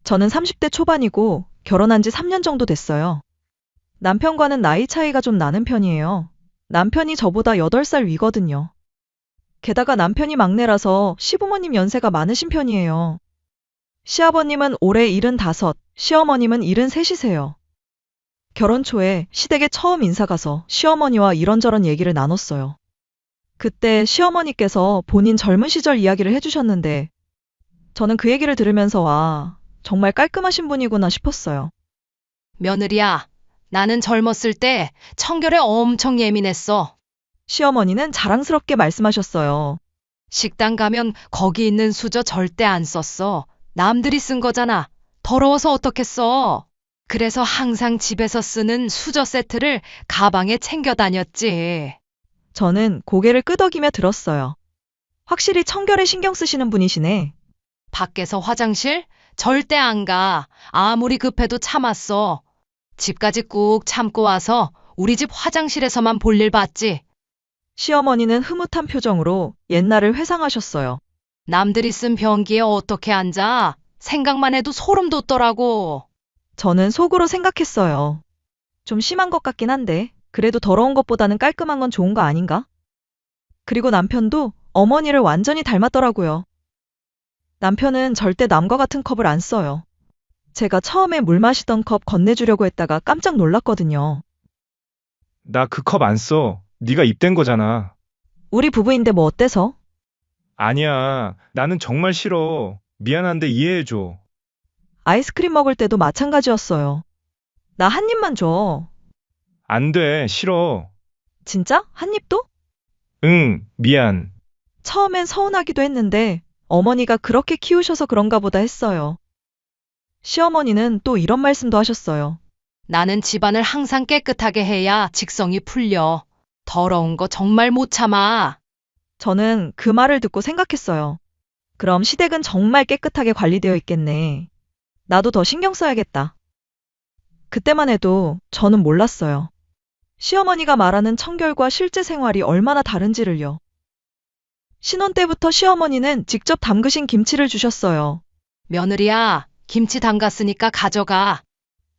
저는 30대 초반이고 결혼한 지 3년 정도 됐어요. 남편과는 나이 차이가 좀 나는 편이에요. 남편이 저보다 8살 위거든요. 게다가 남편이 막내라서 시부모님 연세가 많으신 편이에요. 시아버님은 올해 75, 시어머님은 73이세요. 결혼 초에 시댁에 처음 인사 가서 시어머니와 이런저런 얘기를 나눴어요. 그때 시어머니께서 본인 젊은 시절 이야기를 해주셨는데 저는 그 얘기를 들으면서 와, 정말 깔끔하신 분이구나 싶었어요. 며느리야, 나는 젊었을 때 청결에 엄청 예민했어. 시어머니는 자랑스럽게 말씀하셨어요. 식당 가면 거기 있는 수저 절대 안 썼어. 남들이 쓴 거잖아. 더러워서 어떻겠어. 그래서 항상 집에서 쓰는 수저 세트를 가방에 챙겨 다녔지. 저는 고개를 끄덕이며 들었어요. 확실히 청결에 신경 쓰시는 분이시네. 밖에서 화장실? 절대 안 가. 아무리 급해도 참았어. 집까지 꾹 참고 와서 우리 집 화장실에서만 볼일 봤지. 시어머니는 흐뭇한 표정으로 옛날을 회상하셨어요. 남들이 쓴 변기에 어떻게 앉아? 생각만 해도 소름 돋더라고. 저는 속으로 생각했어요. 좀 심한 것 같긴 한데, 그래도 더러운 것보다는 깔끔한 건 좋은 거 아닌가? 그리고 남편도 어머니를 완전히 닮았더라고요. 남편은 절대 남과 같은 컵을 안 써요. 제가 처음에 물 마시던 컵 건네주려고 했다가 깜짝 놀랐거든요. 나 그 컵 안 써. 네가 입댄 거잖아. 우리 부부인데 뭐 어때서? 아니야. 나는 정말 싫어. 미안한데 이해해줘. 아이스크림 먹을 때도 마찬가지였어요. 나 한 입만 줘. 안 돼. 싫어. 진짜? 한 입도? 응, 미안. 처음엔 서운하기도 했는데 어머니가 그렇게 키우셔서 그런가 보다 했어요. 시어머니는 또 이런 말씀도 하셨어요. 나는 집안을 항상 깨끗하게 해야 직성이 풀려. 더러운 거 정말 못 참아. 저는 그 말을 듣고 생각했어요. 그럼 시댁은 정말 깨끗하게 관리되어 있겠네. 나도 더 신경 써야겠다. 그때만 해도 저는 몰랐어요. 시어머니가 말하는 청결과 실제 생활이 얼마나 다른지를요. 신혼 때부터 시어머니는 직접 담그신 김치를 주셨어요. 며느리야, 김치 담갔으니까 가져가.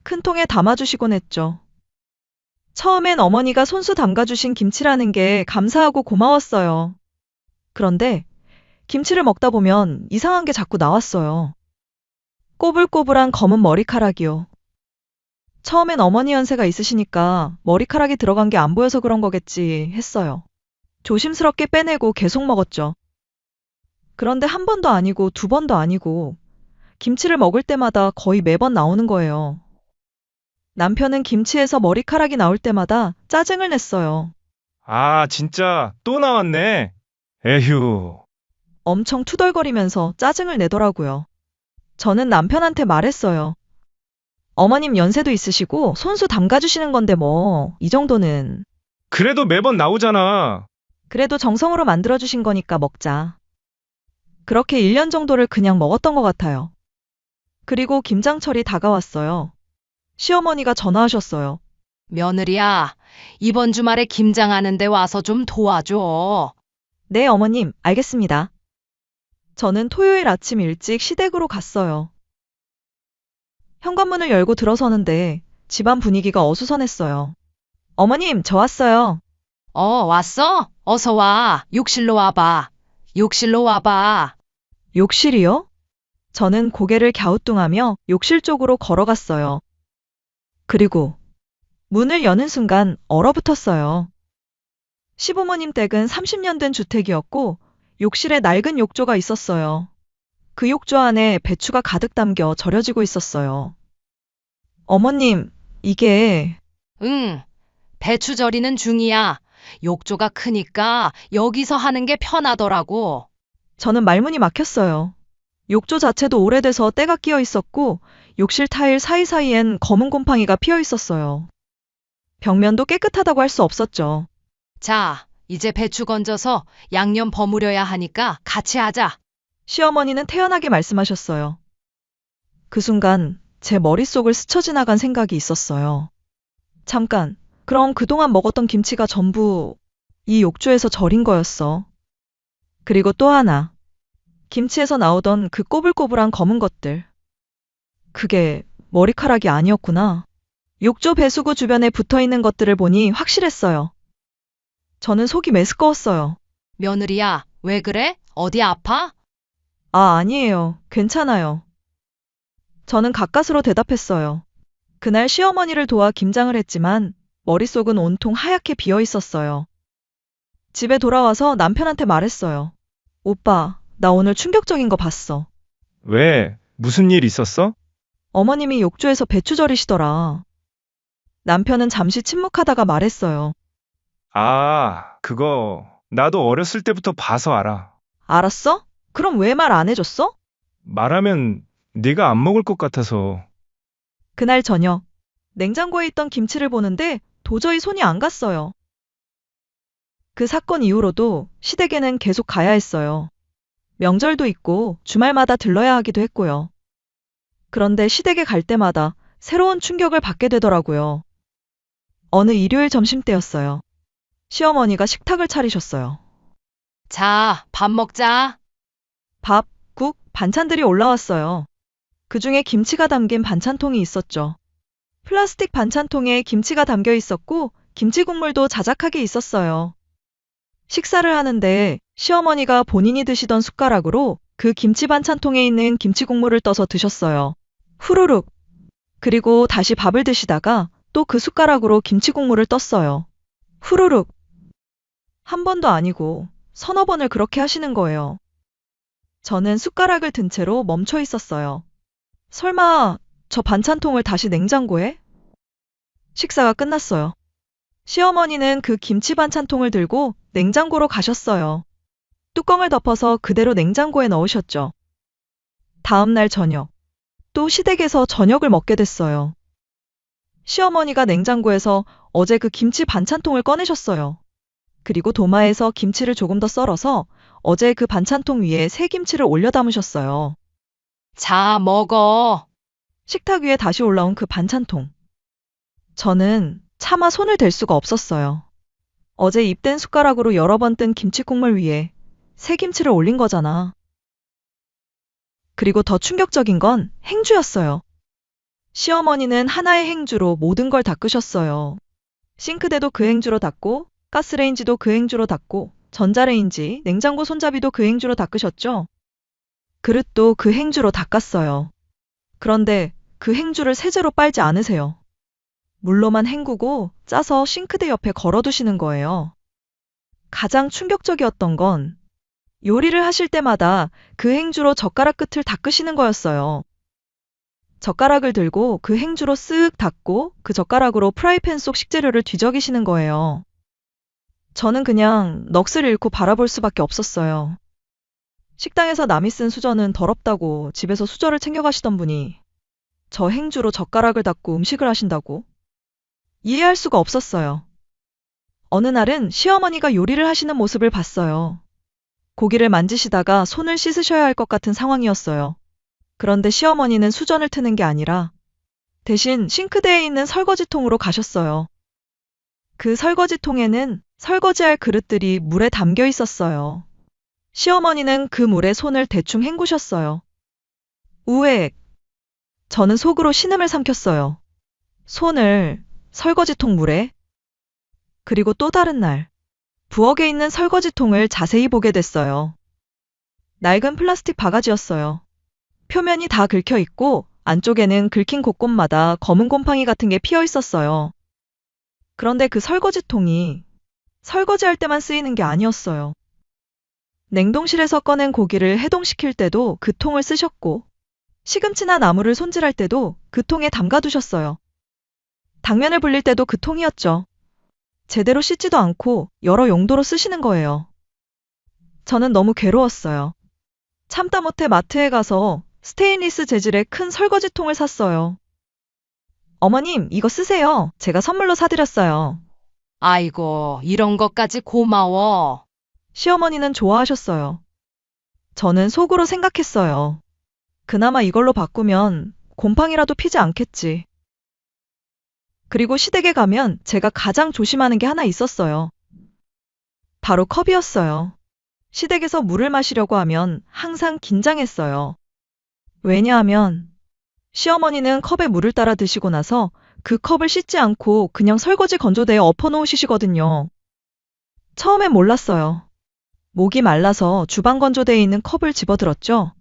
큰 통에 담아주시곤 했죠. 처음엔 어머니가 손수 담가주신 김치라는 게 감사하고 고마웠어요. 그런데 김치를 먹다 보면 이상한 게 자꾸 나왔어요. 꼬불꼬불한 검은 머리카락이요. 처음엔 어머니 연세가 있으시니까 머리카락이 들어간 게 안 보여서 그런 거겠지 했어요. 조심스럽게 빼내고 계속 먹었죠. 그런데 한 번도 아니고 두 번도 아니고 김치를 먹을 때마다 거의 매번 나오는 거예요. 남편은 김치에서 머리카락이 나올 때마다 짜증을 냈어요. 아, 진짜 또 나왔네. 에휴. 엄청 투덜거리면서 짜증을 내더라고요. 저는 남편한테 말했어요. 어머님 연세도 있으시고 손수 담가주시는 건데 뭐, 이 정도는. 그래도 매번 나오잖아. 그래도 정성으로 만들어주신 거니까 먹자. 그렇게 1년 정도를 그냥 먹었던 것 같아요. 그리고 김장철이 다가왔어요. 시어머니가 전화하셨어요. 며느리야, 이번 주말에 김장하는데 와서 좀 도와줘. 네, 어머님, 알겠습니다. 저는 토요일 아침 일찍 시댁으로 갔어요. 현관문을 열고 들어서는데 집안 분위기가 어수선했어요. 어머님, 저 왔어요. 왔어? 어서 와. 욕실로 와봐. 욕실로 와봐. 욕실이요? 저는 고개를 갸우뚱하며 욕실 쪽으로 걸어갔어요. 그리고 문을 여는 순간 얼어붙었어요. 시부모님 댁은 30년 된 주택이었고 욕실에 낡은 욕조가 있었어요. 그 욕조 안에 배추가 가득 담겨 절여지고 있었어요. 어머님, 이게... 응, 배추 절이는 중이야. 욕조가 크니까 여기서 하는 게 편하더라고. 저는 말문이 막혔어요. 욕조 자체도 오래돼서 때가 끼어 있었고 욕실 타일 사이사이엔 검은 곰팡이가 피어 있었어요. 벽면도 깨끗하다고 할 수 없었죠. 자, 이제 배추 건져서 양념 버무려야 하니까 같이 하자. 시어머니는 태연하게 말씀하셨어요. 그 순간 제 머릿속을 스쳐 지나간 생각이 있었어요. 잠깐, 그럼 그동안 먹었던 김치가 전부 이 욕조에서 절인 거였어. 그리고 또 하나, 김치에서 나오던 그 꼬불꼬불한 검은 것들. 그게 머리카락이 아니었구나. 욕조 배수구 주변에 붙어 있는 것들을 보니 확실했어요. 저는 속이 메스꺼웠어요. 며느리야, 왜 그래? 어디 아파? 아, 아니에요. 괜찮아요. 저는 가까스로 대답했어요. 그날 시어머니를 도와 김장을 했지만 머릿속은 온통 하얗게 비어 있었어요. 집에 돌아와서 남편한테 말했어요. 오빠, 나 오늘 충격적인 거 봤어. 왜? 무슨 일 있었어? 어머님이 욕조에서 배추 절이시더라. 남편은 잠시 침묵하다가 말했어요. 아, 그거 나도 어렸을 때부터 봐서 알아. 알았어? 그럼 왜 말 안 해줬어? 말하면 네가 안 먹을 것 같아서. 그날 저녁, 냉장고에 있던 김치를 보는데 도저히 손이 안 갔어요. 그 사건 이후로도 시댁에는 계속 가야 했어요. 명절도 있고 주말마다 들러야 하기도 했고요. 그런데 시댁에 갈 때마다 새로운 충격을 받게 되더라고요. 어느 일요일 점심때였어요. 시어머니가 식탁을 차리셨어요. 자, 밥 먹자. 밥, 국, 반찬들이 올라왔어요. 그 중에 김치가 담긴 반찬통이 있었죠. 플라스틱 반찬통에 김치가 담겨 있었고 김치 국물도 자작하게 있었어요. 식사를 하는데 시어머니가 본인이 드시던 숟가락으로 그 김치 반찬통에 있는 김치 국물을 떠서 드셨어요. 후루룩. 그리고 다시 밥을 드시다가 또 그 숟가락으로 김치 국물을 떴어요. 후루룩. 한 번도 아니고 서너 번을 그렇게 하시는 거예요. 저는 숟가락을 든 채로 멈춰 있었어요. 설마 저 반찬통을 다시 냉장고에? 식사가 끝났어요. 시어머니는 그 김치 반찬통을 들고 냉장고로 가셨어요. 뚜껑을 덮어서 그대로 냉장고에 넣으셨죠. 다음 날 저녁, 또 시댁에서 저녁을 먹게 됐어요. 시어머니가 냉장고에서 어제 그 김치 반찬통을 꺼내셨어요. 그리고 도마에서 김치를 조금 더 썰어서 어제 그 반찬통 위에 새 김치를 올려 담으셨어요. 자, 먹어. 식탁 위에 다시 올라온 그 반찬통. 저는 차마 손을 댈 수가 없었어요. 어제 입된 숟가락으로 여러 번 뜬 김치 국물 위에 새 김치를 올린 거잖아. 그리고 더 충격적인 건 행주였어요. 시어머니는 하나의 행주로 모든 걸 닦으셨어요. 싱크대도 그 행주로 닦고, 가스레인지도 그 행주로 닦고, 전자레인지, 냉장고 손잡이도 그 행주로 닦으셨죠? 그릇도 그 행주로 닦았어요. 그런데 그 행주를 세제로 빨지 않으세요. 물로만 헹구고 짜서 싱크대 옆에 걸어두시는 거예요. 가장 충격적이었던 건 요리를 하실 때마다 그 행주로 젓가락 끝을 닦으시는 거였어요. 젓가락을 들고 그 행주로 쓱 닦고 그 젓가락으로 프라이팬 속 식재료를 뒤적이시는 거예요. 저는 그냥 넋을 잃고 바라볼 수밖에 없었어요. 식당에서 남이 쓴 수저는 더럽다고 집에서 수저를 챙겨가시던 분이 저 행주로 젓가락을 닦고 음식을 하신다고? 이해할 수가 없었어요. 어느 날은 시어머니가 요리를 하시는 모습을 봤어요. 고기를 만지시다가 손을 씻으셔야 할 것 같은 상황이었어요. 그런데 시어머니는 수전을 트는 게 아니라 대신 싱크대에 있는 설거지통으로 가셨어요. 그 설거지통에는 설거지할 그릇들이 물에 담겨 있었어요. 시어머니는 그 물에 손을 대충 헹구셨어요. 우액. 저는 속으로 신음을 삼켰어요. 손을 설거지통 물에? 그리고 또 다른 날, 부엌에 있는 설거지통을 자세히 보게 됐어요. 낡은 플라스틱 바가지였어요. 표면이 다 긁혀 있고 안쪽에는 긁힌 곳곳마다 검은 곰팡이 같은 게 피어 있었어요. 그런데 그 설거지통이 설거지할 때만 쓰이는 게 아니었어요. 냉동실에서 꺼낸 고기를 해동시킬 때도 그 통을 쓰셨고, 시금치나 나물을 손질할 때도 그 통에 담가두셨어요. 당면을 불릴 때도 그 통이었죠. 제대로 씻지도 않고 여러 용도로 쓰시는 거예요. 저는 너무 괴로웠어요. 참다 못해 마트에 가서 스테인리스 재질의 큰 설거지통을 샀어요. 어머님, 이거 쓰세요. 제가 선물로 사드렸어요. 아이고, 이런 것까지 고마워. 시어머니는 좋아하셨어요. 저는 속으로 생각했어요. 그나마 이걸로 바꾸면 곰팡이라도 피지 않겠지. 그리고 시댁에 가면 제가 가장 조심하는 게 하나 있었어요. 바로 컵이었어요. 시댁에서 물을 마시려고 하면 항상 긴장했어요. 왜냐하면 시어머니는 컵에 물을 따라 드시고 나서 그 컵을 씻지 않고 그냥 설거지 건조대에 엎어놓으시거든요. 처음엔 몰랐어요. 목이 말라서 주방 건조대에 있는 컵을 집어들었죠.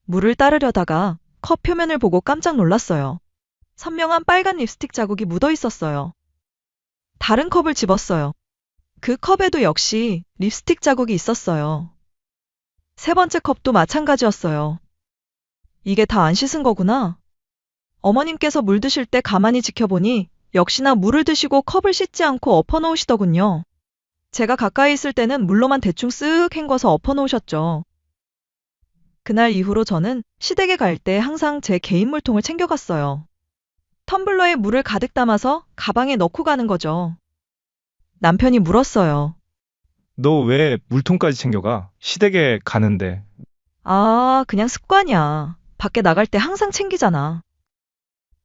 물을 따르려다가 컵 표면을 보고 깜짝 놀랐어요. 선명한 빨간 립스틱 자국이 묻어 있었어요. 다른 컵을 집었어요. 그 컵에도 역시 립스틱 자국이 있었어요. 세 번째 컵도 마찬가지였어요. 이게 다 안 씻은 거구나. 어머님께서 물 드실 때 가만히 지켜보니 역시나 물을 드시고 컵을 씻지 않고 엎어놓으시더군요. 제가 가까이 있을 때는 물로만 대충 쓱 헹궈서 엎어놓으셨죠. 그날 이후로 저는 시댁에 갈 때 항상 제 개인 물통을 챙겨갔어요. 텀블러에 물을 가득 담아서 가방에 넣고 가는 거죠. 남편이 물었어요. 너 왜 물통까지 챙겨가? 시댁에 가는데. 아, 그냥 습관이야. 밖에 나갈 때 항상 챙기잖아.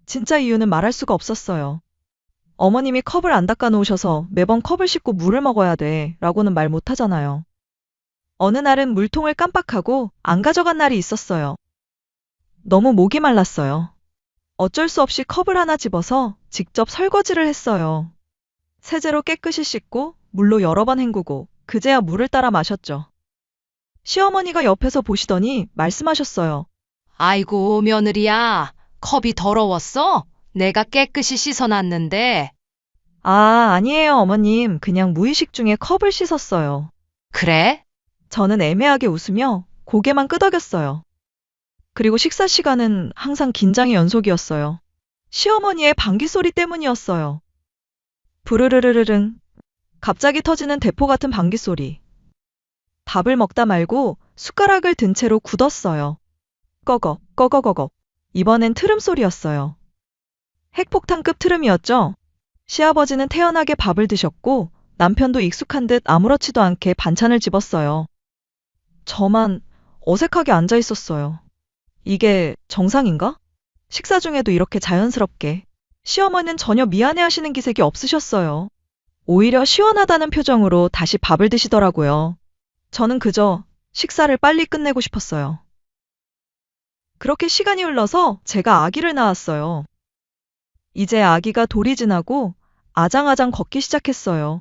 진짜 이유는 말할 수가 없었어요. 어머님이 컵을 안 닦아 놓으셔서 매번 컵을 씻고 물을 먹어야 돼 라고는 말 못 하잖아요. 어느 날은 물통을 깜빡하고 안 가져간 날이 있었어요. 너무 목이 말랐어요. 어쩔 수 없이 컵을 하나 집어서 직접 설거지를 했어요. 세제로 깨끗이 씻고 물로 여러 번 헹구고 그제야 물을 따라 마셨죠. 시어머니가 옆에서 보시더니 말씀하셨어요. 아이고, 며느리야. 컵이 더러웠어? 내가 깨끗이 씻어놨는데. 아, 아니에요, 어머님. 그냥 무의식 중에 컵을 씻었어요. 그래? 저는 애매하게 웃으며 고개만 끄덕였어요. 그리고 식사 시간은 항상 긴장의 연속이었어요. 시어머니의 방귀 소리 때문이었어요. 부르르르르릉. 갑자기 터지는 대포 같은 방귀 소리. 밥을 먹다 말고 숟가락을 든 채로 굳었어요. 꺼거, 꺼거거거. 이번엔 트름 소리였어요. 핵폭탄급 트름이었죠? 시아버지는 태연하게 밥을 드셨고 남편도 익숙한 듯 아무렇지도 않게 반찬을 집었어요. 저만 어색하게 앉아 있었어요. 이게 정상인가? 식사 중에도 이렇게 자연스럽게. 시어머니는 전혀 미안해하시는 기색이 없으셨어요. 오히려 시원하다는 표정으로 다시 밥을 드시더라고요. 저는 그저 식사를 빨리 끝내고 싶었어요. 그렇게 시간이 흘러서 제가 아기를 낳았어요. 이제 아기가 돌이 지나고 아장아장 걷기 시작했어요.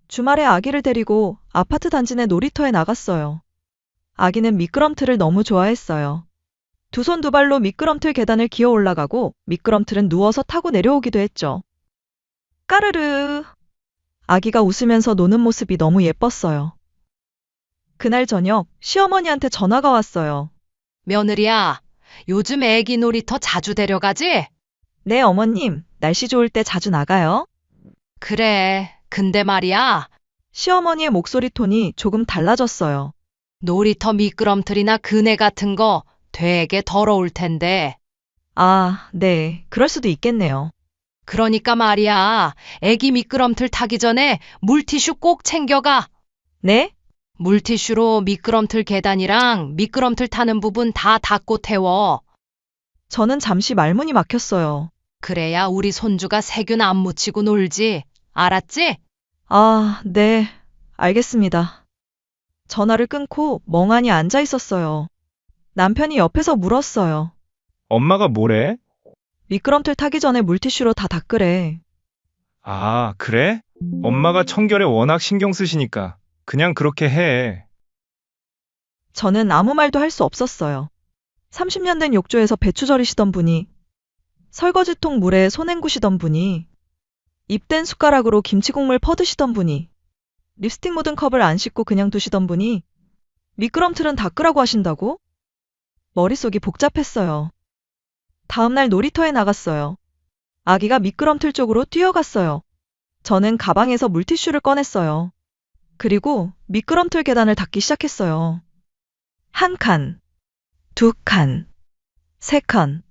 주말에 아기를 데리고 아파트 단지 내 놀이터에 나갔어요. 아기는 미끄럼틀을 너무 좋아했어요. 두 손 두 발로 미끄럼틀 계단을 기어 올라가고 미끄럼틀은 누워서 타고 내려오기도 했죠. 까르르. 아기가 웃으면서 노는 모습이 너무 예뻤어요. 그날 저녁 시어머니한테 전화가 왔어요. 며느리야, 요즘 애기 놀이터 자주 데려가지? 네, 어머님. 날씨 좋을 때 자주 나가요. 그래. 근데 말이야, 시어머니의 목소리 톤이 조금 달라졌어요. 놀이터 미끄럼틀이나 그네 같은 거 되게 더러울 텐데. 아, 네. 그럴 수도 있겠네요. 그러니까 말이야, 애기 미끄럼틀 타기 전에 물티슈 꼭 챙겨가. 네? 물티슈로 미끄럼틀 계단이랑 미끄럼틀 타는 부분 다 닦고 태워. 저는 잠시 말문이 막혔어요. 그래야 우리 손주가 세균 안 묻히고 놀지. 알았지? 아, 네. 알겠습니다. 전화를 끊고 멍하니 앉아 있었어요. 남편이 옆에서 물었어요. 엄마가 뭐래? 미끄럼틀 타기 전에 물티슈로 다 닦으래. 아, 그래? 엄마가 청결에 워낙 신경 쓰시니까 그냥 그렇게 해. 저는 아무 말도 할 수 없었어요. 30년 된 욕조에서 배추 절이시던 분이, 설거지통 물에 손 헹구시던 분이, 입된 숟가락으로 김치국물 퍼드시던 분이, 립스틱 묻은 컵을 안 씻고 그냥 두시던 분이 미끄럼틀은 닦으라고 하신다고? 머릿속이 복잡했어요. 다음날 놀이터에 나갔어요. 아기가 미끄럼틀 쪽으로 뛰어갔어요. 저는 가방에서 물티슈를 꺼냈어요. 그리고 미끄럼틀 계단을 닦기 시작했어요. 한 칸, 두 칸, 세 칸.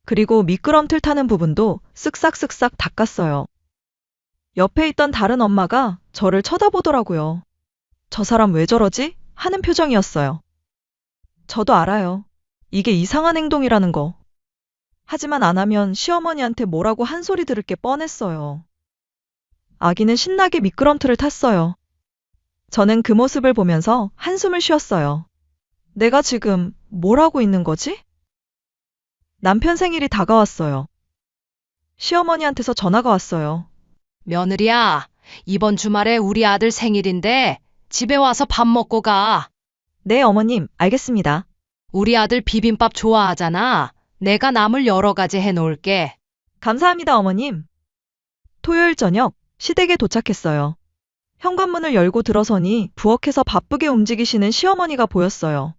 그리고 미끄럼틀 타는 부분도 쓱싹쓱싹 닦았어요. 옆에 있던 다른 엄마가 저를 쳐다보더라고요. 저 사람 왜 저러지? 하는 표정이었어요. 저도 알아요. 이게 이상한 행동이라는 거. 하지만 안 하면 시어머니한테 뭐라고 한 소리 들을 게 뻔했어요. 아기는 신나게 미끄럼틀을 탔어요. 저는 그 모습을 보면서 한숨을 쉬었어요. 내가 지금 뭘 하고 있는 거지? 남편 생일이 다가왔어요. 시어머니한테서 전화가 왔어요. 며느리야, 이번 주말에 우리 아들 생일인데 집에 와서 밥 먹고 가. 네, 어머님, 알겠습니다. 우리 아들 비빔밥 좋아하잖아. 내가 나물 여러 가지 해놓을게. 감사합니다, 어머님. 토요일 저녁, 시댁에 도착했어요. 현관문을 열고 들어서니 부엌에서 바쁘게 움직이시는 시어머니가 보였어요.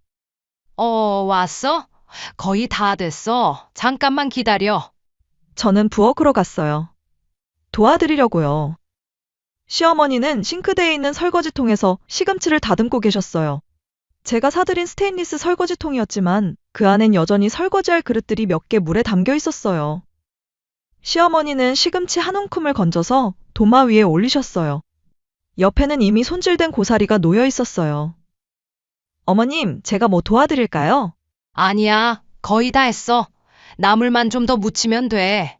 왔어? 거의 다 됐어. 잠깐만 기다려. 저는 부엌으로 갔어요. 도와드리려고요. 시어머니는 싱크대에 있는 설거지통에서 시금치를 다듬고 계셨어요. 제가 사드린 스테인리스 설거지통이었지만 그 안엔 여전히 설거지할 그릇들이 몇 개 물에 담겨 있었어요. 시어머니는 시금치 한 움큼을 건져서 도마 위에 올리셨어요. 옆에는 이미 손질된 고사리가 놓여 있었어요. 어머님, 제가 뭐 도와드릴까요? 아니야, 거의 다 했어. 나물만 좀 더 묻히면 돼.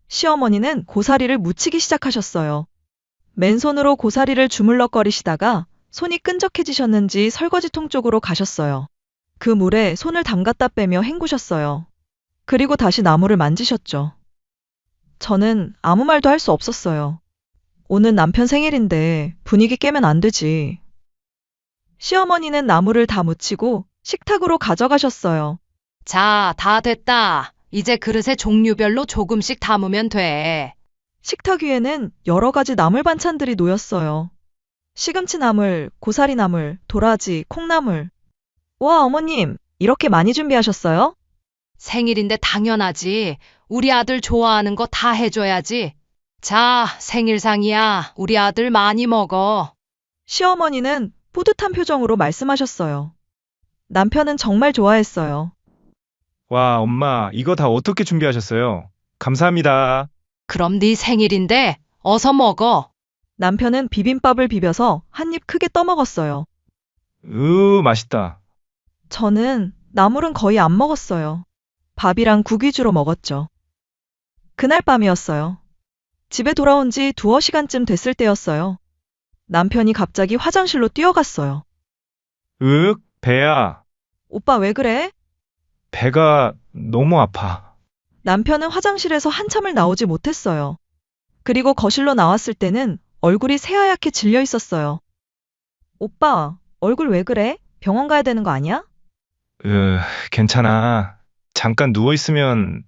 시어머니는 고사리를 묻히기 시작하셨어요. 맨손으로 고사리를 주물럭거리시다가 손이 끈적해지셨는지 설거지통 쪽으로 가셨어요. 그 물에 손을 담갔다 빼며 헹구셨어요. 그리고 다시 나무를 만지셨죠. 저는 아무 말도 할 수 없었어요. 오늘 남편 생일인데 분위기 깨면 안 되지. 시어머니는 나무를 다 묻히고 식탁으로 가져가셨어요. 자, 다 됐다. 이제 그릇에 종류별로 조금씩 담으면 돼. 식탁 위에는 여러 가지 나물 반찬들이 놓였어요. 시금치 나물, 고사리 나물, 도라지, 콩나물. 와, 어머님, 이렇게 많이 준비하셨어요? 생일인데 당연하지. 우리 아들 좋아하는 거 다 해줘야지. 자, 생일상이야. 우리 아들 많이 먹어. 시어머니는 뿌듯한 표정으로 말씀하셨어요. 남편은 정말 좋아했어요. 와, 엄마, 이거 다 어떻게 준비하셨어요? 감사합니다. 그럼 네 생일인데 어서 먹어. 남편은 비빔밥을 비벼서 한 입 크게 떠먹었어요. 맛있다. 저는 나물은 거의 안 먹었어요. 밥이랑 국 위주로 먹었죠. 그날 밤이었어요. 집에 돌아온 지 두어 시간쯤 됐을 때였어요. 남편이 갑자기 화장실로 뛰어갔어요. 배야. 오빠 왜 그래? 배가 너무 아파. 남편은 화장실에서 한참을 나오지 못했어요. 그리고 거실로 나왔을 때는 얼굴이 새하얗게 질려 있었어요. 오빠, 얼굴 왜 그래? 병원 가야 되는 거 아니야? 괜찮아. 잠깐 누워있으면,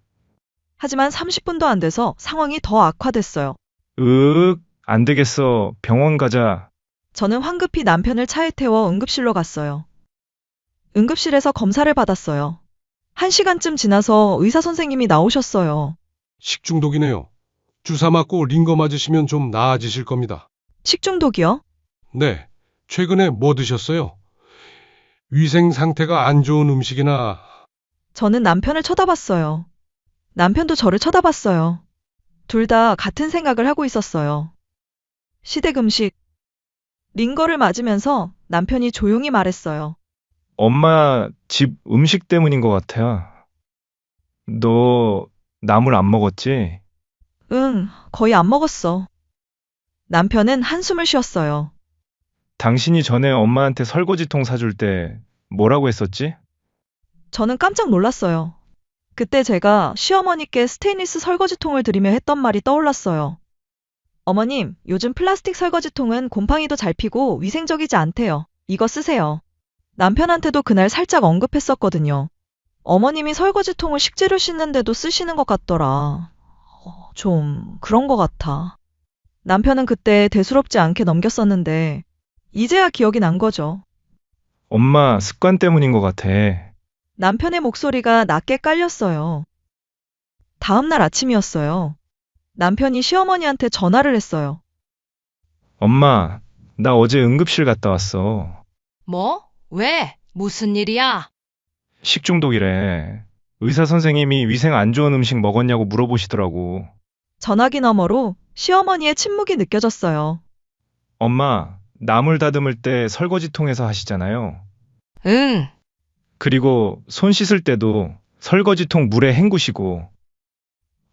하지만 30분도 안 돼서 상황이 더 악화됐어요. 안 되겠어. 병원 가자. 저는 황급히 남편을 차에 태워 응급실로 갔어요. 응급실에서 검사를 받았어요. 1시간쯤 지나서 의사 선생님이 나오셨어요. 식중독이네요. 주사 맞고 링거 맞으시면 좀 나아지실 겁니다. 식중독이요? 네, 최근에 뭐 드셨어요? 위생 상태가 안 좋은 음식이나 저는 남편을 쳐다봤어요. 남편도 저를 쳐다봤어요. 둘 다 같은 생각을 하고 있었어요. 시댁 음식. 링거를 맞으면서 남편이 조용히 말했어요. 엄마 집 음식 때문인 것 같아. 너 나물 안 먹었지? 응, 거의 안 먹었어. 남편은 한숨을 쉬었어요. 당신이 전에 엄마한테 설거지통 사줄 때 뭐라고 했었지? 저는 깜짝 놀랐어요. 그때 제가 시어머니께 스테인리스 설거지통을 드리며 했던 말이 떠올랐어요. 어머님, 요즘 플라스틱 설거지통은 곰팡이도 잘 피고 위생적이지 않대요. 이거 쓰세요. 남편한테도 그날 살짝 언급했었거든요. 어머님이 설거지통을 식재료 씻는데도 쓰시는 것 같더라. 좀 그런 것 같아. 남편은 그때 대수롭지 않게 넘겼었는데 이제야 기억이 난 거죠. 엄마 습관 때문인 것 같아. 남편의 목소리가 낮게 깔렸어요. 다음 날 아침이었어요. 남편이 시어머니한테 전화를 했어요. 엄마, 나 어제 응급실 갔다 왔어. 뭐? 왜? 무슨 일이야? 식중독이래. 의사 선생님이 위생 안 좋은 음식 먹었냐고 물어보시더라고. 전화기 너머로 시어머니의 침묵이 느껴졌어요. 엄마, 나물 다듬을 때 설거지통에서 하시잖아요. 응. 그리고 손 씻을 때도 설거지통 물에 헹구시고.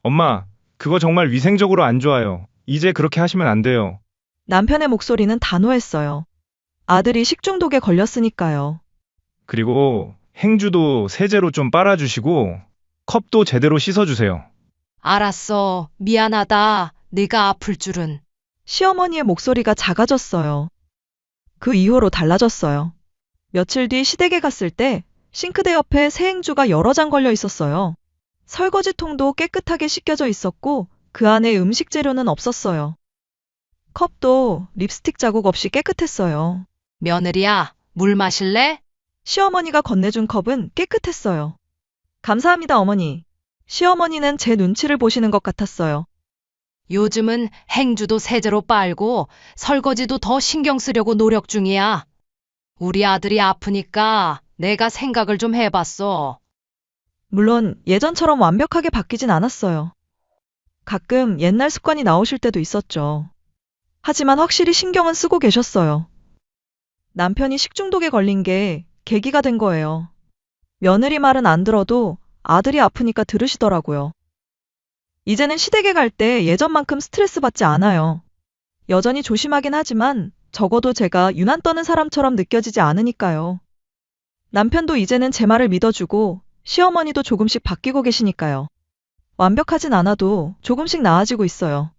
엄마, 그거 정말 위생적으로 안 좋아요. 이제 그렇게 하시면 안 돼요. 남편의 목소리는 단호했어요. 아들이 식중독에 걸렸으니까요. 그리고 행주도 세제로 좀 빨아주시고 컵도 제대로 씻어주세요. 알았어. 미안하다. 네가 아플 줄은. 시어머니의 목소리가 작아졌어요. 그 이후로 달라졌어요. 며칠 뒤 시댁에 갔을 때 싱크대 옆에 새 행주가 여러 장 걸려 있었어요. 설거지통도 깨끗하게 씻겨져 있었고 그 안에 음식 재료는 없었어요. 컵도 립스틱 자국 없이 깨끗했어요. 며느리야, 물 마실래? 시어머니가 건네준 컵은 깨끗했어요. 감사합니다, 어머니. 시어머니는 제 눈치를 보시는 것 같았어요. 요즘은 행주도 세제로 빨고 설거지도 더 신경 쓰려고 노력 중이야. 우리 아들이 아프니까 내가 생각을 좀 해봤어. 물론 예전처럼 완벽하게 바뀌진 않았어요. 가끔 옛날 습관이 나오실 때도 있었죠. 하지만 확실히 신경은 쓰고 계셨어요. 남편이 식중독에 걸린 게 계기가 된 거예요. 며느리 말은 안 들어도 아들이 아프니까 들으시더라고요. 이제는 시댁에 갈 때 예전만큼 스트레스 받지 않아요. 여전히 조심하긴 하지만 적어도 제가 유난 떠는 사람처럼 느껴지지 않으니까요. 남편도 이제는 제 말을 믿어주고 시어머니도 조금씩 바뀌고 계시니까요. 완벽하진 않아도 조금씩 나아지고 있어요.